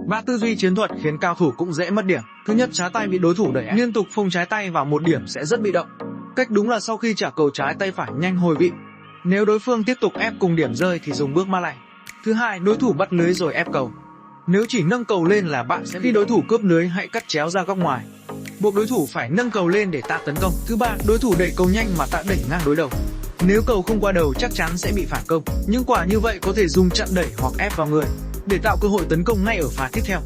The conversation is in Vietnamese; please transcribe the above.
Ba, tư duy chiến thuật khiến cao thủ cũng dễ mất điểm. Thứ nhất, trái tay bị đối thủ đẩy ép, liên tục phông trái tay vào một điểm sẽ rất bị động. Cách đúng là sau khi trả cầu trái tay phải nhanh hồi vị. Nếu đối phương tiếp tục ép cùng điểm rơi thì dùng bước ma lay. Thứ hai, đối thủ bắt lưới rồi ép cầu. Nếu chỉ nâng cầu lên là bạn sẽ khi đối thủ cướp lưới, hãy cắt chéo ra góc ngoài. Buộc đối thủ phải nâng cầu lên để tạ tấn công. Thứ ba, đối thủ đẩy cầu nhanh mà tạ đẩy ngang đối đầu. Nếu cầu không qua đầu chắc chắn sẽ bị phản công. Nhưng quả như vậy có thể dùng chặn đẩy hoặc ép vào người để tạo cơ hội tấn công ngay ở pha tiếp theo.